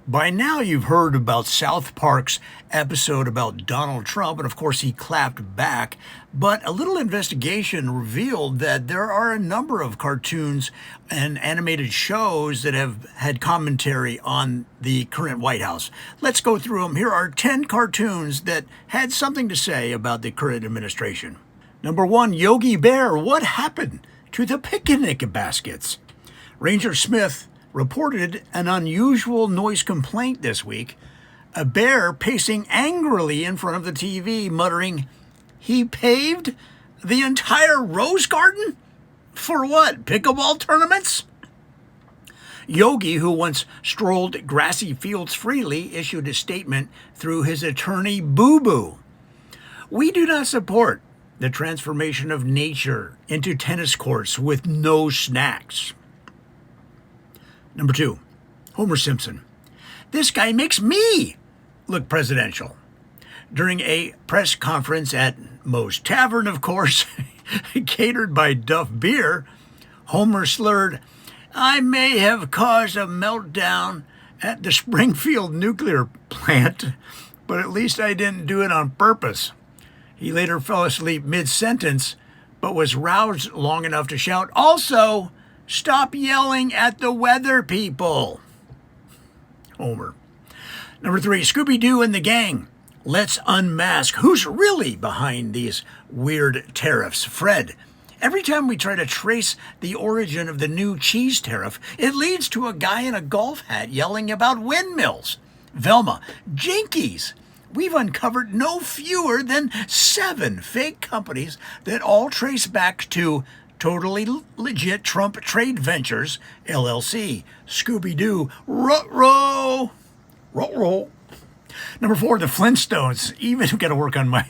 By now, you've heard about South Park's episode about Donald Trump, and of course, he clapped back. But a little investigation revealed that there are a number of cartoons and animated shows that have had commentary on the current White House. Let's go through them. Here are 10 cartoons that had something to say about the current administration. Number 1, Yogi Bear. What happened to the picnic baskets? Ranger Smith reported an unusual noise complaint this week. A bear pacing angrily in front of the TV, muttering, "He paved the entire rose garden? For what, pickleball tournaments?" Yogi, who once strolled grassy fields freely, issued a statement through his attorney, Boo Boo. "We do not support the transformation of nature into tennis courts with no snacks." Number 2, Homer Simpson. "This guy makes me look presidential." During a press conference at Moe's Tavern, of course, catered by Duff Beer, Homer slurred, "I may have caused a meltdown at the Springfield nuclear plant, but at least I didn't do it on purpose." He later fell asleep mid-sentence, but was roused long enough to shout, "Also, stop yelling at the weather people." Homer. Number 3, Scooby-Doo and the gang. Let's unmask who's really behind these weird tariffs. Fred. Every time we try to trace the origin of the new cheese tariff, it leads to a guy in a golf hat yelling about windmills. Velma. Jinkies. We've uncovered no fewer than 7 fake companies that all trace back to Totally Legit Trump Trade Ventures, LLC. Scooby-Doo. Ruh-roh. Ruh-roh. Number 4, the Flintstones. Even got to work on my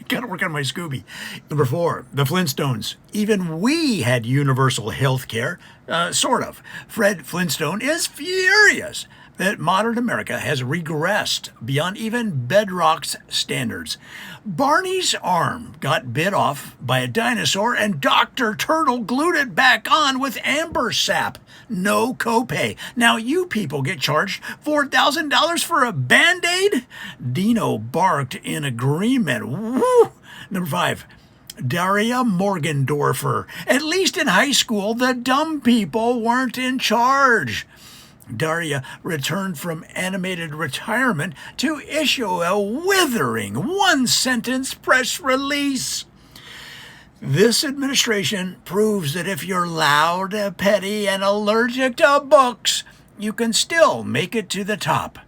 Scooby. Number 4, the Flintstones. Even we had universal health care, sort of. Fred Flintstone is furious that modern America has regressed beyond even Bedrock's standards. Barney's arm got bit off by a dinosaur and Dr. Turtle glued it back on with amber sap. No copay. Now you people get charged $4,000 for a Band-Aid? Dino barked in agreement. Woo! Number 5, Daria Morgendorfer. At least in high school, the dumb people weren't in charge. Daria returned from animated retirement to issue a withering one-sentence press release. This administration proves that if you're loud, petty, and allergic to books, you can still make it to the top.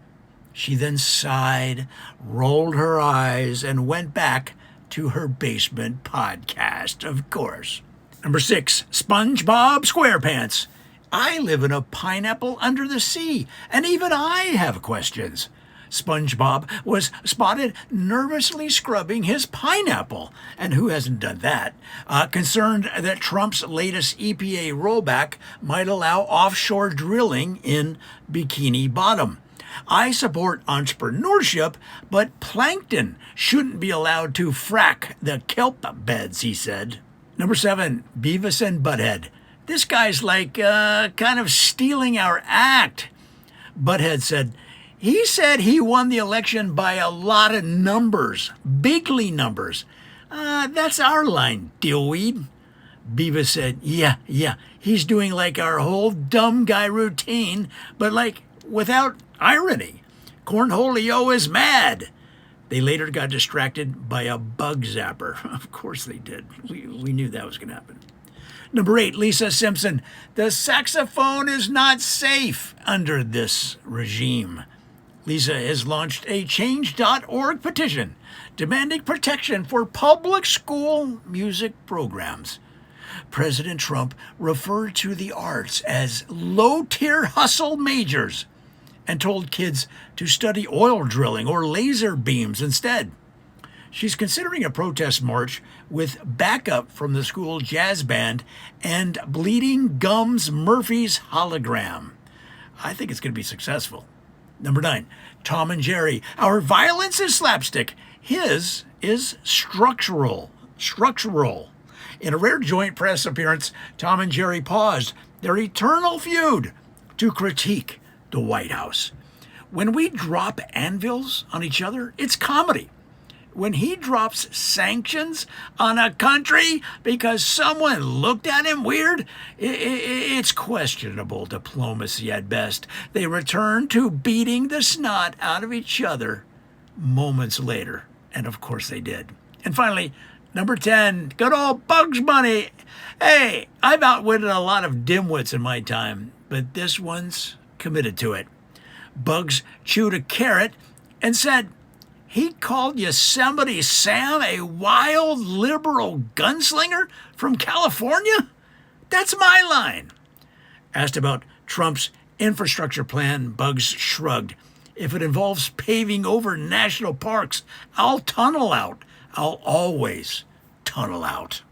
She then sighed, rolled her eyes, and went back to her basement podcast, of course. Number 6, SpongeBob SquarePants. I live in a pineapple under the sea, and even I have questions. SpongeBob was spotted nervously scrubbing his pineapple, and who hasn't done that? Concerned that Trump's latest EPA rollback might allow offshore drilling in Bikini Bottom. I support entrepreneurship, but plankton shouldn't be allowed to frack the kelp beds, he said. Number 7, Beavis and Butthead. This guy's like kind of stealing our act. Butthead said, he said he won the election by a lot of numbers, bigly numbers. That's our line, dillweed. Beavis said, yeah, he's doing like our whole dumb guy routine, but like without irony. Cornholio is mad. They later got distracted by a bug zapper. Of course they did. We knew that was going to happen. Number 8, Lisa Simpson. The saxophone is not safe under this regime. Lisa has launched a Change.org petition demanding protection for public school music programs. President Trump referred to the arts as low-tier hustle majors and told kids to study oil drilling or laser beams instead. She's considering a protest march with backup from the school jazz band and Bleeding Gums Murphy's hologram. I think it's going to be successful. Number 9, Tom and Jerry. Our violence is slapstick. His is structural. In a rare joint press appearance, Tom and Jerry paused their eternal feud to critique the White House. When we drop anvils on each other, it's comedy. When he drops sanctions on a country because someone looked at him weird, it's questionable diplomacy at best. They return to beating the snot out of each other moments later. And of course they did. And finally, number 10, good old Bugs Bunny. Hey, I've outwitted a lot of dimwits in my time, but this one's committed to it. Bugs chewed a carrot and said, he called Yosemite Sam a wild liberal gunslinger from California? That's my line. Asked about Trump's infrastructure plan, Bugs shrugged. If it involves paving over national parks, I'll tunnel out. I'll always tunnel out.